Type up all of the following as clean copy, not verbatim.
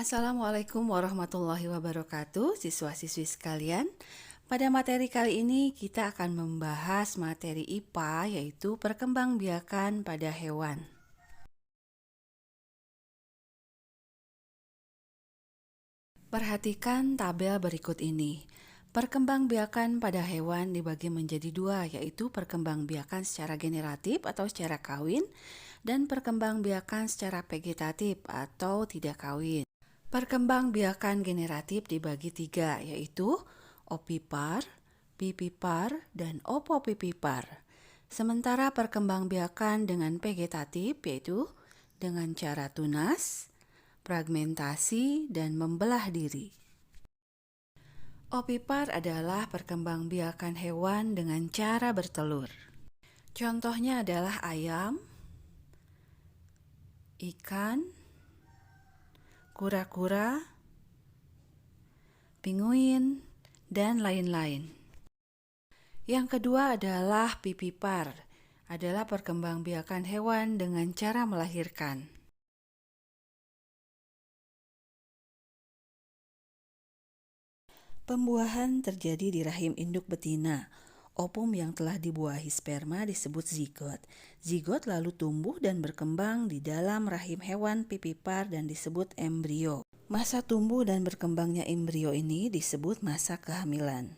Assalamualaikum warahmatullahi wabarakatuh, siswa-siswi sekalian. Pada materi kali ini kita akan membahas materi IPA, yaitu perkembangbiakan pada hewan. Perhatikan tabel berikut ini. Perkembangbiakan pada hewan dibagi menjadi dua, yaitu perkembangbiakan secara generatif atau secara kawin dan perkembangbiakan secara vegetatif atau tidak kawin. Perkembangbiakan generatif dibagi tiga, yaitu ovipar, vivipar, dan opovivipar. Sementara perkembangbiakan dengan vegetatif yaitu dengan cara tunas, fragmentasi, dan membelah diri. Ovipar adalah perkembangbiakan hewan dengan cara bertelur. Contohnya adalah ayam, ikan, kura-kura, pinguin, dan lain-lain. Yang kedua adalah vivipar, adalah perkembangbiakan hewan dengan cara melahirkan. Pembuahan terjadi di rahim induk betina. Ovum yang telah dibuahi sperma disebut zigot. Zigot lalu tumbuh dan berkembang di dalam rahim hewan vivipar dan disebut embrio. Masa tumbuh dan berkembangnya embrio ini disebut masa kehamilan.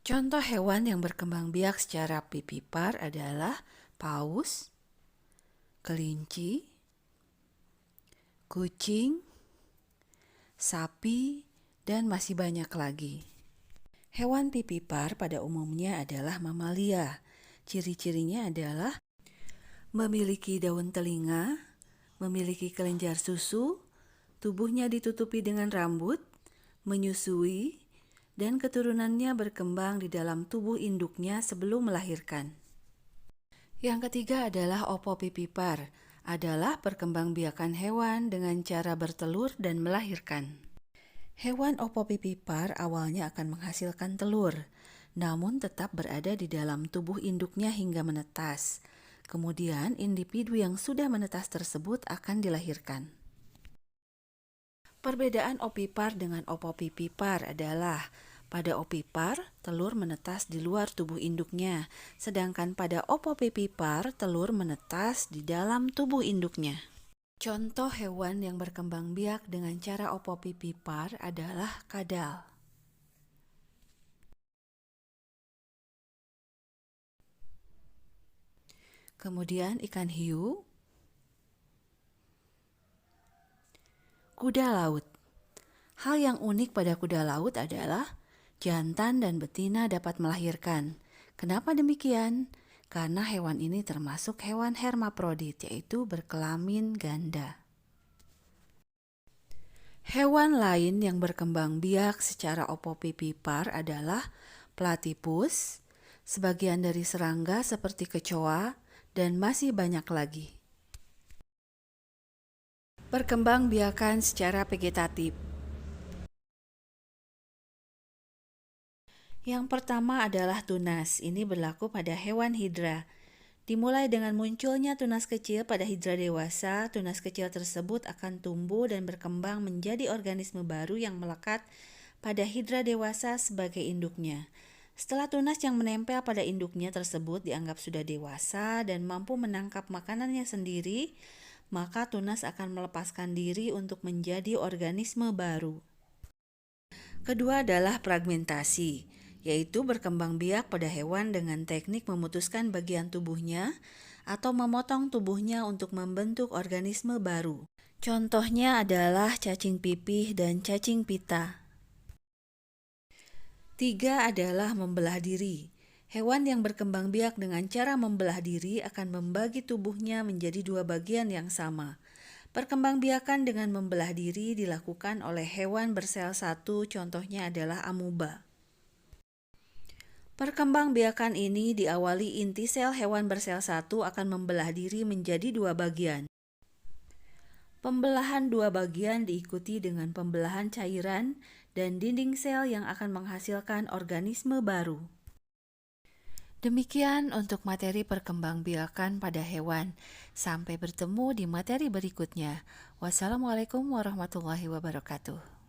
Contoh hewan yang berkembang biak secara vivipar adalah paus, kelinci, kucing, sapi, dan masih banyak lagi. Hewan vivipar pada umumnya adalah mamalia. Ciri-cirinya adalah memiliki daun telinga, memiliki kelenjar susu, tubuhnya ditutupi dengan rambut, menyusui, dan keturunannya berkembang di dalam tubuh induknya sebelum melahirkan. Yang ketiga adalah opovivipar, adalah perkembangbiakan hewan dengan cara bertelur dan melahirkan. Hewan opovivipar awalnya akan menghasilkan telur, namun tetap berada di dalam tubuh induknya hingga menetas. Kemudian individu yang sudah menetas tersebut akan dilahirkan. Perbedaan ovipar dengan opovivipar adalah pada ovipar telur menetas di luar tubuh induknya, sedangkan pada opovivipar telur menetas di dalam tubuh induknya. Contoh hewan yang berkembang biak dengan cara opovivipar adalah kadal. Kemudian ikan hiu, kuda laut. Hal yang unik pada kuda laut adalah jantan dan betina dapat melahirkan. Kenapa demikian? Karena hewan ini termasuk hewan hermaprodit, yaitu berkelamin ganda. Hewan lain yang berkembang biak secara opovivipar adalah platypus, sebagian dari serangga seperti kecoa, dan masih banyak lagi. Perkembangbiakan secara vegetatif. Yang pertama adalah tunas. Ini berlaku pada hewan hidra. Dimulai dengan munculnya tunas kecil pada hidra dewasa, tunas kecil tersebut akan tumbuh dan berkembang menjadi organisme baru yang melekat pada hidra dewasa sebagai induknya. Setelah tunas yang menempel pada induknya tersebut dianggap sudah dewasa dan mampu menangkap makanannya sendiri, maka tunas akan melepaskan diri untuk menjadi organisme baru. Kedua adalah fragmentasi, yaitu berkembang biak pada hewan dengan teknik memutuskan bagian tubuhnya atau memotong tubuhnya untuk membentuk organisme baru. Contohnya adalah cacing pipih dan cacing pita. 3 adalah membelah diri. Hewan yang berkembang biak dengan cara membelah diri akan membagi tubuhnya menjadi 2 bagian yang sama. Perkembangbiakan dengan membelah diri dilakukan oleh hewan bersel satu, contohnya adalah amuba. Perkembangbiakan ini diawali inti sel hewan bersel satu akan membelah diri menjadi dua bagian. Pembelahan dua bagian diikuti dengan pembelahan cairan dan dinding sel yang akan menghasilkan organisme baru. Demikian untuk materi perkembangbiakan pada hewan. Sampai bertemu di materi berikutnya. Wassalamualaikum warahmatullahi wabarakatuh.